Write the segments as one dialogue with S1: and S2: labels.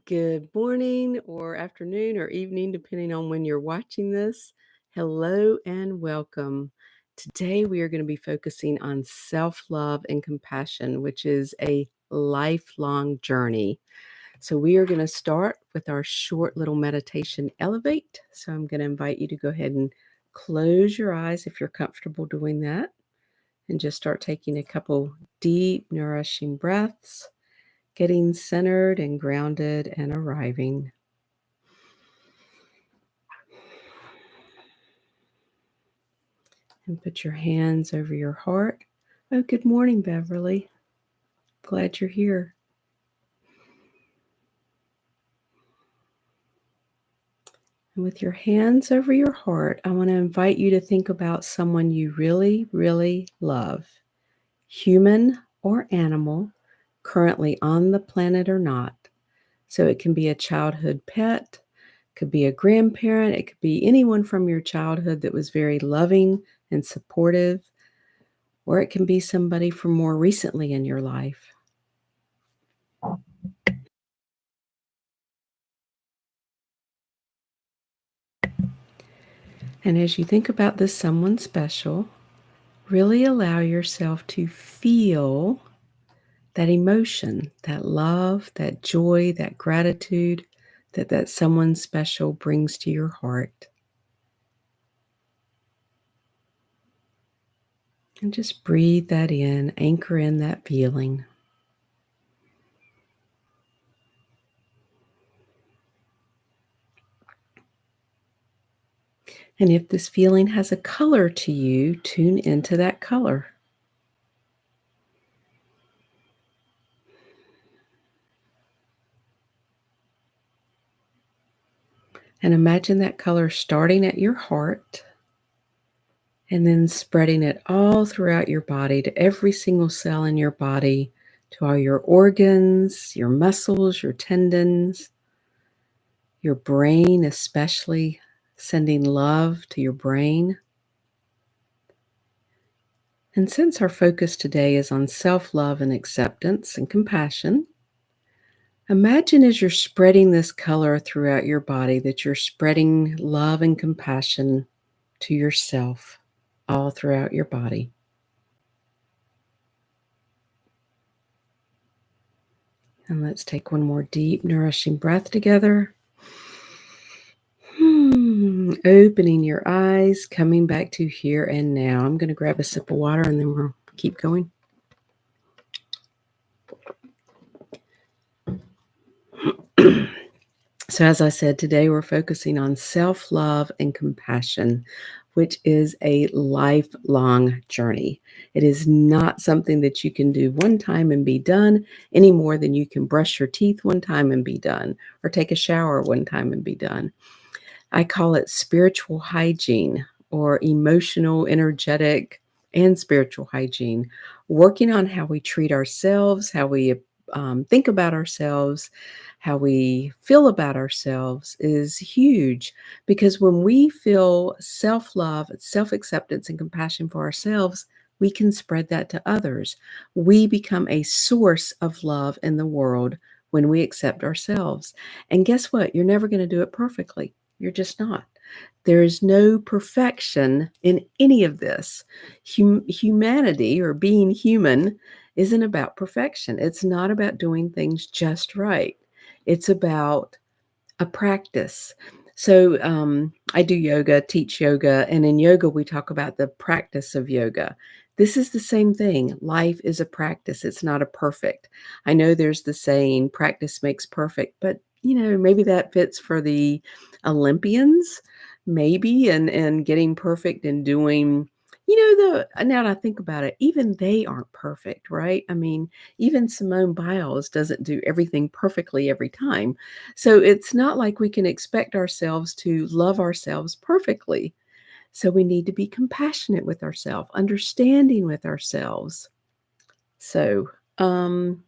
S1: Good morning or afternoon or evening, depending on when you're watching this. Hello and welcome. Today, we are going to be focusing on self love and compassion, which is a lifelong journey. So, we are going to start with our short little meditation, Elevate. So, I'm going to invite you to go ahead and close your eyes if you're comfortable doing that, and just start taking a couple deep, nourishing breaths. Getting centered and grounded and arriving. And put your hands over your heart. Oh, good morning, Beverly. Glad you're here. And with your hands over your heart, I want to invite you to think about someone you really, really love, human or animal, currently on the planet or not. So it can be a childhood pet, could be a grandparent, it could be anyone from your childhood that was very loving and supportive, or it can be somebody from more recently in your life. And as you think about this someone special, really allow yourself to feel that emotion, that love, that joy, that gratitude that someone special brings to your heart. And just breathe that in, anchor in that feeling. And if this feeling has a color to you, tune into that color. And imagine that color starting at your heart and then spreading it all throughout your body to every single cell in your body, to all your organs, your muscles, your tendons, your brain, especially sending love to your brain. And since our focus today is on self-love and acceptance and compassion, imagine as you're spreading this color throughout your body that you're spreading love and compassion to yourself all throughout your body. And let's take one more deep, nourishing breath together. Opening your eyes, coming back to here and now. I'm going to grab a sip of water and then we'll keep going. So as I said, today we're focusing on self-love and compassion, which is a lifelong journey. It is not something that you can do one time and be done any more than you can brush your teeth one time and be done, or take a shower one time and be done. I call it spiritual hygiene, or emotional, energetic, and spiritual hygiene, working on how we treat ourselves, how we think about ourselves, how we feel about ourselves is huge, because when we feel self-love, self-acceptance, and compassion for ourselves, we can spread that to others. We become a source of love in the world when we accept ourselves. And guess what? You're never going to do it perfectly. You're just not. There is no perfection in any of this. Humanity, or being human, isn't about perfection. It's not about doing things just right. It's about a practice. So I do yoga, teach yoga, and in yoga we talk about the practice of yoga. This is the same thing. Life is a practice. It's not a perfect. I know there's the saying, practice makes perfect, but maybe that fits for the Olympians, maybe, and getting perfect and doing, now that I think about it, even they aren't perfect, right? I mean, even Simone Biles doesn't do everything perfectly every time. So it's not like we can expect ourselves to love ourselves perfectly. So we need to be compassionate with ourselves, understanding with ourselves. So, hang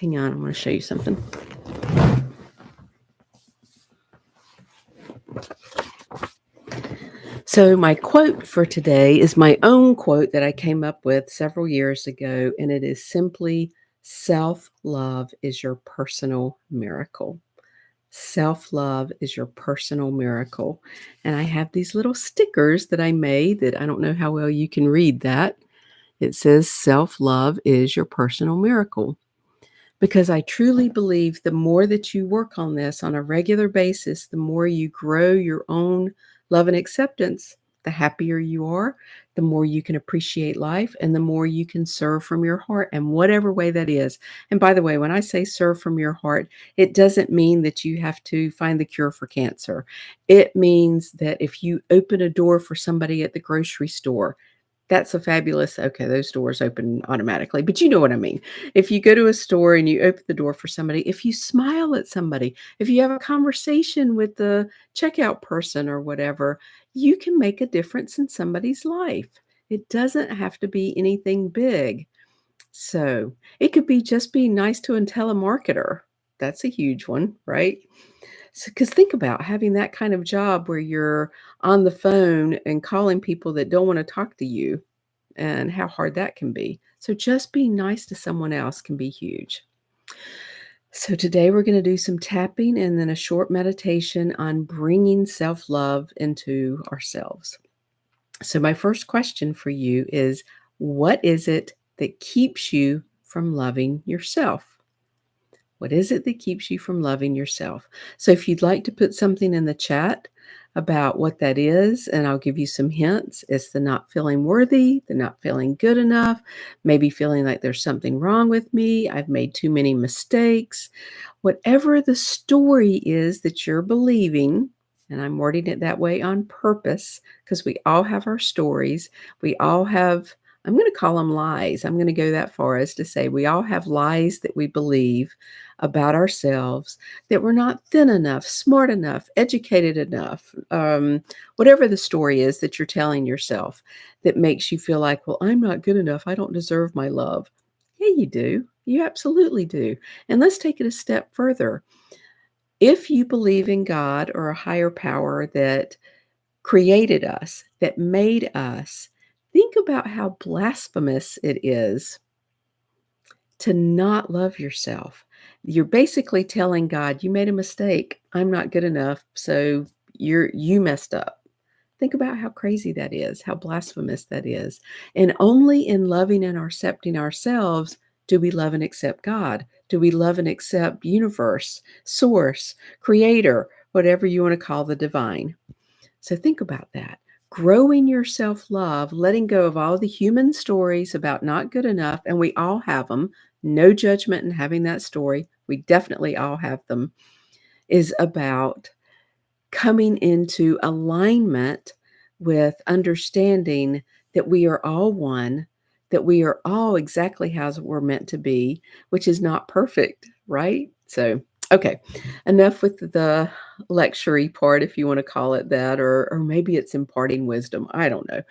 S1: on, I'm going to show you something. So my quote for today is my own quote that I came up with several years ago, and it is simply, Self-love is your personal miracle. Self-love is your personal miracle. And I have these little stickers that I made that I don't know how well you can read that. It says, "Self-love is your personal miracle." Because I truly believe the more that you work on this on a regular basis, the more you grow your own love and acceptance, the happier you are, the more you can appreciate life, and the more you can serve from your heart in whatever way that is. And by the way, when I say serve from your heart, it doesn't mean that you have to find the cure for cancer. It means that if you open a door for somebody at the grocery store, that's a fabulous, okay, those doors open automatically, but you know what I mean. If you go to a store and you open the door for somebody, if you smile at somebody, if you have a conversation with the checkout person or whatever, you can make a difference in somebody's life. It doesn't have to be anything big. So it could be just being nice to a telemarketer. That's a huge one, right? So, because think about having that kind of job where you're on the phone and calling people that don't want to talk to you and how hard that can be. So just being nice to someone else can be huge. So today we're going to do some tapping and then a short meditation on bringing self-love into ourselves. So my first question for you is, what is it that keeps you from loving yourself? What is it that keeps you from loving yourself? So if you'd like to put something in the chat about what that is, and I'll give you some hints. It's the not feeling worthy, the not feeling good enough, maybe feeling like there's something wrong with me, I've made too many mistakes. Whatever the story is that you're believing, and I'm wording it that way on purpose because we all have our stories. We all have, I'm going to call them lies. I'm going to go that far as to say we all have lies that we believe about ourselves, that we're not thin enough, smart enough, educated enough, whatever the story is that you're telling yourself that makes you feel like, well, I'm not good enough. I don't deserve my love. Yeah, you do. You absolutely do. And let's take it a step further. If you believe in God or a higher power that created us, that made us, think about how blasphemous it is to not love yourself. You're basically telling God, you made a mistake. I'm not good enough. So you messed up. Think about how crazy that is, how blasphemous that is. And only in loving and accepting ourselves do we love and accept God. Do we love and accept universe, source, creator, whatever you want to call the divine. So think about that. Growing your self love, letting go of all the human stories about not good enough, and we all have them, no judgment in having that story. We definitely all have them, is about coming into alignment with understanding that we are all one, that we are all exactly how we're meant to be, which is not perfect, right? So, okay, enough with the lecture part, if you want to call it that, or maybe it's imparting wisdom. I don't know.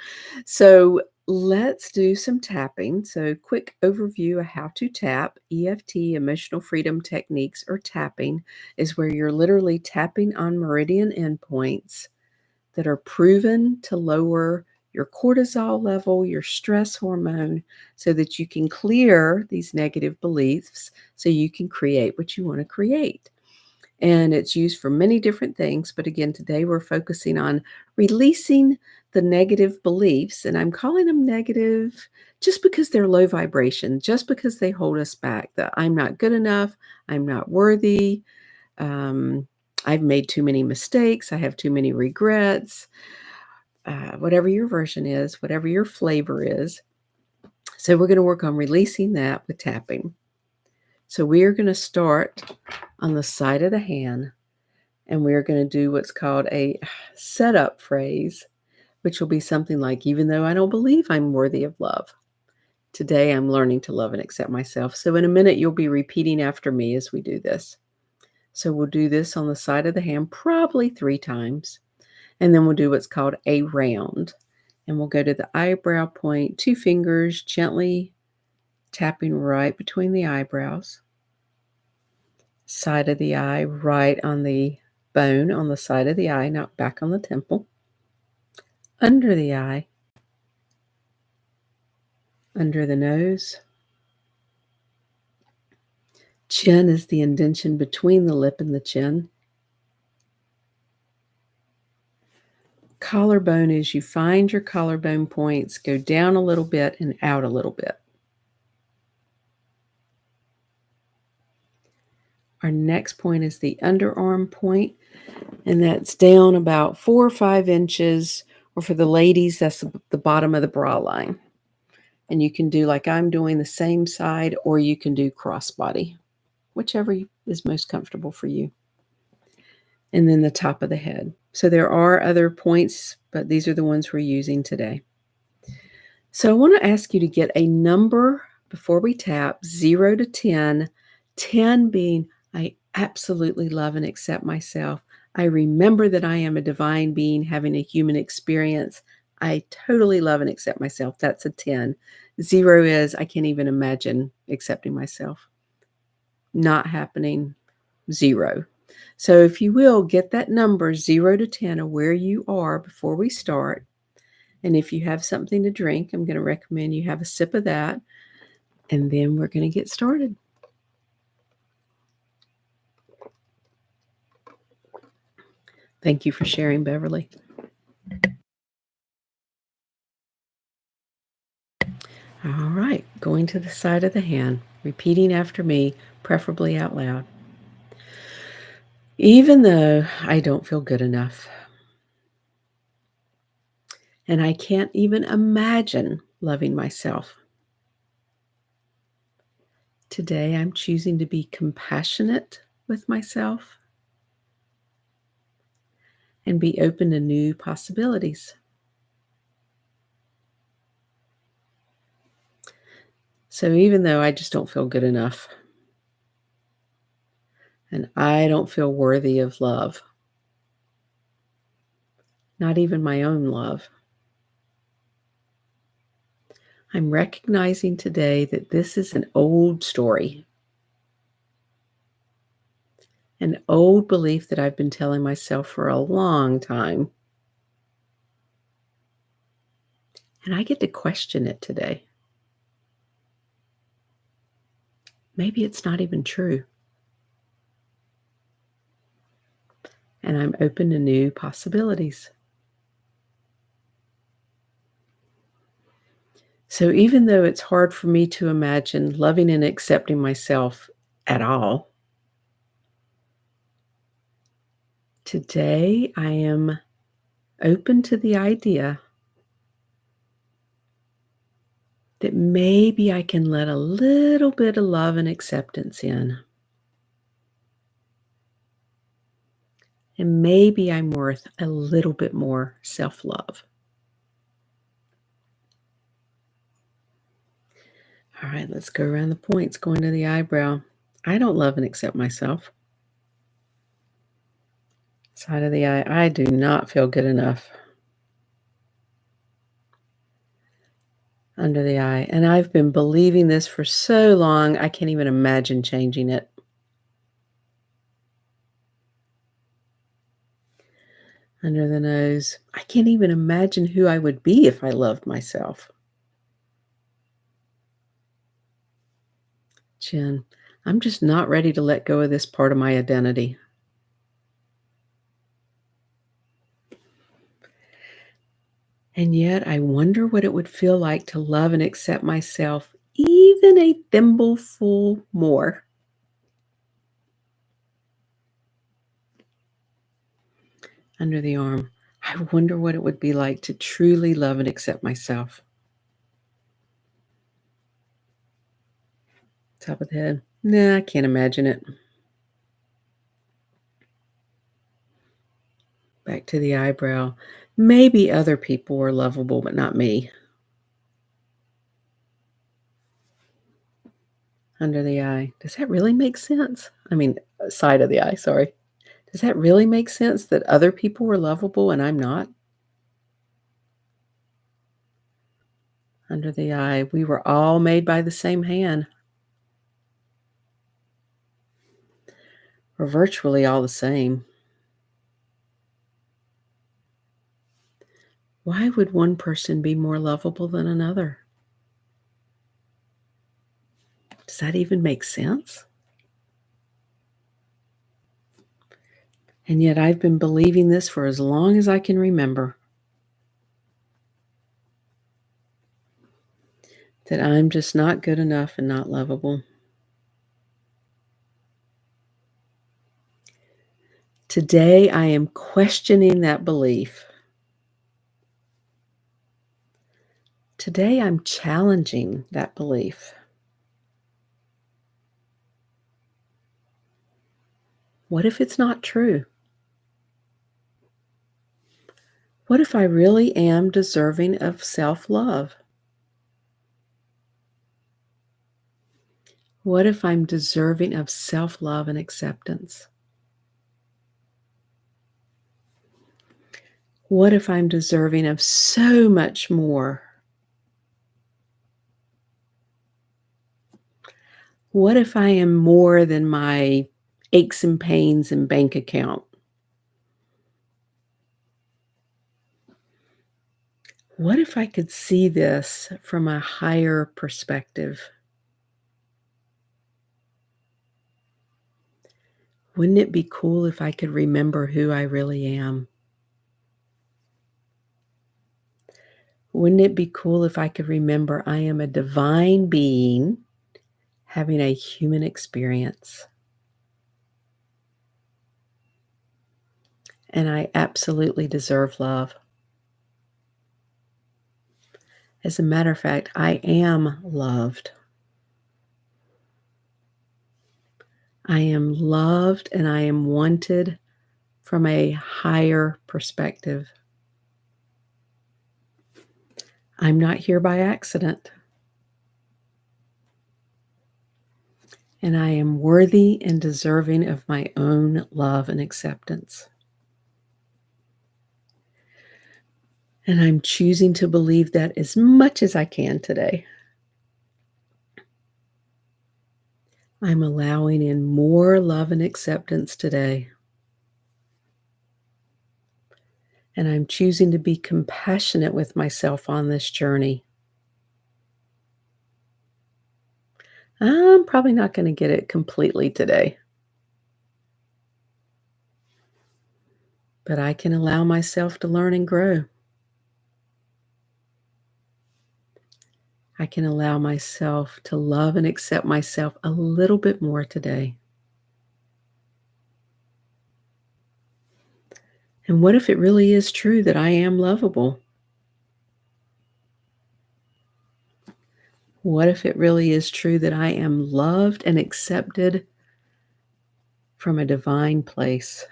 S1: So let's do some tapping. So, quick overview of how to tap. EFT, emotional freedom techniques, or tapping is where you're literally tapping on meridian endpoints that are proven to lower your cortisol level, your stress hormone, so that you can clear these negative beliefs so you can create what you want to create. And it's used for many different things. But again, today we're focusing on releasing the negative beliefs. And I'm calling them negative just because they're low vibration, just because they hold us back, that I'm not good enough, I'm not worthy, um, I've made too many mistakes, I have too many regrets, whatever your version is, whatever your flavor is. So we're going to work on releasing that with tapping. So we are going to start on the side of the hand. And we're going to do what's called a setup phrase, which will be something like, even though I don't believe I'm worthy of love, today I'm learning to love and accept myself. So in a minute, you'll be repeating after me as we do this. So we'll do this on the side of the hand, probably 3 times. And then we'll do what's called a round. And we'll go to the eyebrow point, 2 fingers, gently tapping right between the eyebrows. Side of the eye, right on the bone on the side of the eye, not back on the temple. Under the eye, under the nose, Chin is the indentation between the lip and the chin. Collarbone is you find your collarbone points, go down a little bit and out a little bit. Our next point is the underarm point, and that's down about 4 or 5 inches, or for the ladies, that's the bottom of the bra line. And you can do like I'm doing, the same side, or you can do crossbody, whichever is most comfortable for you. And then the top of the head. So there are other points, but these are the ones we're using today. So I want to ask you to get a number before we tap, 0 to 10, 10 being I absolutely love and accept myself. I remember that I am a divine being having a human experience. I totally love and accept myself. That's a 10. 0 is I can't even imagine accepting myself. Not happening. 0. So if you will, get that number 0 to 10 of where you are before we start. And if you have something to drink, I'm going to recommend you have a sip of that. And then we're going to get started. Thank you for sharing, Beverly. All right, going to the side of the hand, repeating after me, preferably out loud. Even though I don't feel good enough, and I can't even imagine loving myself, today I'm choosing to be compassionate with myself and be open to new possibilities. So even though I just don't feel good enough, and I don't feel worthy of love, not even my own love, I'm recognizing today that this is an old story, an old belief that I've been telling myself for a long time. And I get to question it today. Maybe it's not even true. And I'm open to new possibilities. So even though it's hard for me to imagine loving and accepting myself at all, today I am open to the idea that maybe I can let a little bit of love and acceptance in. And maybe I'm worth a little bit more self-love. All right, let's go around the points, going to the eyebrow. I don't love and accept myself. Side of the eye, I do not feel good enough. Under the eye, and I've been believing this for so long, I can't even imagine changing it. Under the nose, I can't even imagine who I would be if I loved myself. Chin, I'm just not ready to let go of this part of my identity. And yet I wonder what it would feel like to love and accept myself even a thimbleful more. Under the arm, I wonder what it would be like to truly love and accept myself. Top of the head, nah, I can't imagine it. Back to the eyebrow, maybe other people are lovable, but not me. Under the eye, does that really make sense? I mean, side of the eye, sorry. Does that really make sense that other people were lovable and I'm not? Under the eye, we were all made by the same hand. We're virtually all the same. Why would one person be more lovable than another? Does that even make sense? And yet I've been believing this for as long as I can remember, that I'm just not good enough and not lovable. Today, I am questioning that belief. Today, I'm challenging that belief. What if it's not true? What if I really am deserving of self-love? What if I'm deserving of self-love and acceptance? What if I'm deserving of so much more? What if I am more than my aches and pains and bank account? What if I could see this from a higher perspective? Wouldn't it be cool if I could remember who I really am? Wouldn't it be cool if I could remember I am a divine being having a human experience? And I absolutely deserve love. As a matter of fact, I am loved. I am loved and I am wanted from a higher perspective. I'm not here by accident. And I am worthy and deserving of my own love and acceptance. And I'm choosing to believe that as much as I can today. I'm allowing in more love and acceptance today. And I'm choosing to be compassionate with myself on this journey. I'm probably not going to get it completely today, but I can allow myself to learn and grow. I can allow myself to love and accept myself a little bit more today. And what if it really is true that I am lovable? What if it really is true that I am loved and accepted from a divine place?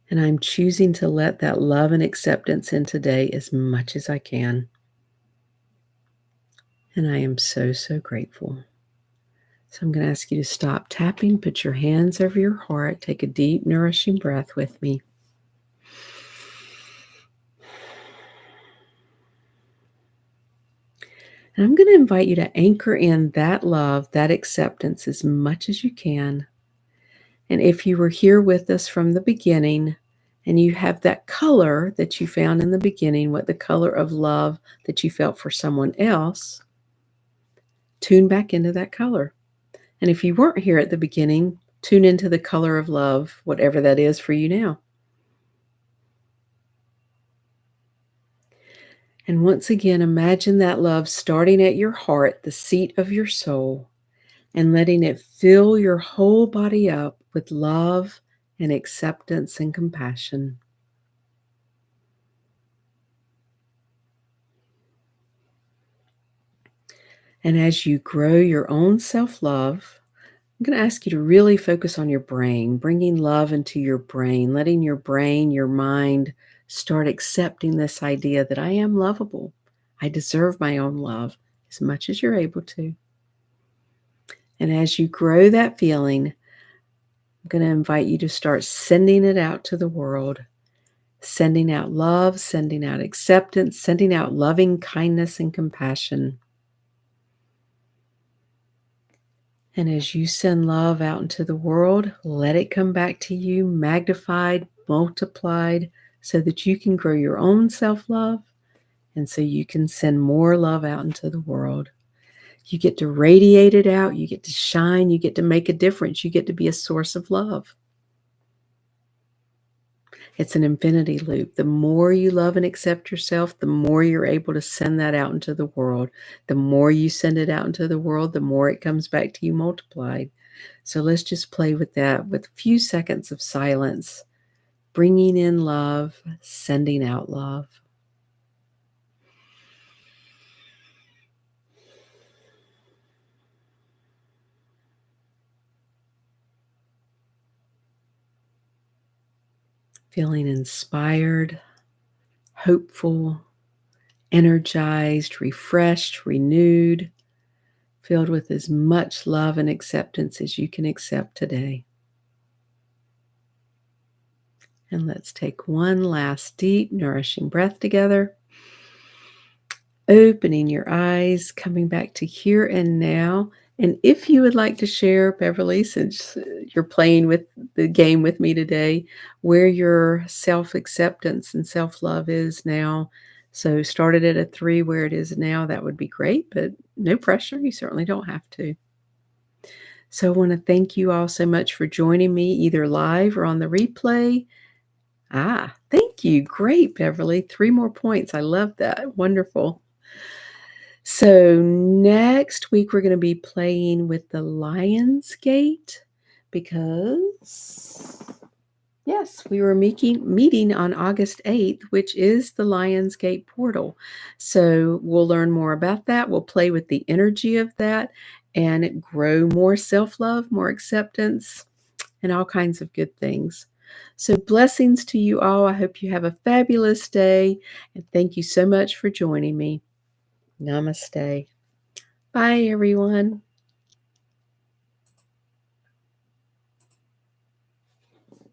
S1: And I'm choosing to let that love and acceptance in today as much as I can. And I am so, so grateful. So I'm going to ask you to stop tapping, put your hands over your heart, take a deep, nourishing breath with me. And I'm going to invite you to anchor in that love, that acceptance as much as you can. And if you were here with us from the beginning and you have that color that you found in the beginning, what the color of love that you felt for someone else, tune back into that color. And if you weren't here at the beginning, tune into the color of love, whatever that is for you now. And once again, imagine that love starting at your heart, the seat of your soul, and letting it fill your whole body up with love and acceptance and compassion. And as you grow your own self-love, I'm going to ask you to really focus on your brain, bringing love into your brain, letting your brain, your mind start accepting this idea that I am lovable. I deserve my own love as much as you're able to. And as you grow that feeling, I'm going to invite you to start sending it out to the world, sending out love, sending out acceptance, sending out loving kindness and compassion. And as you send love out into the world, let it come back to you magnified, multiplied, so that you can grow your own self-love and so you can send more love out into the world. You get to radiate it out. You get to shine. You get to make a difference. You get to be a source of love. It's an infinity loop. The more you love and accept yourself, the more you're able to send that out into the world. The more you send it out into the world, the more it comes back to you multiplied. So let's just play with that with a few seconds of silence, bringing in love, sending out love. Feeling inspired, hopeful, energized, refreshed, renewed, filled with as much love and acceptance as you can accept today. And let's take one last deep, nourishing breath together. Opening your eyes, coming back to here and now. And if you would like to share, Beverly, since you're playing with the game with me today, where your self-acceptance and self-love is now. So started at a 3, where it is now, that would be great, but no pressure. You certainly don't have to. So I want to thank you all so much for joining me, either live or on the replay. Thank you. Great, Beverly. 3 more points. I love that. Wonderful. So next week, we're going to be playing with the Lion's Gate because, yes, we were meeting on August 8th, which is the Lion's Gate portal. So we'll learn more about that. We'll play with the energy of that and grow more self-love, more acceptance, and all kinds of good things. So blessings to you all. I hope you have a fabulous day. And thank you so much for joining me. Namaste. Bye, everyone.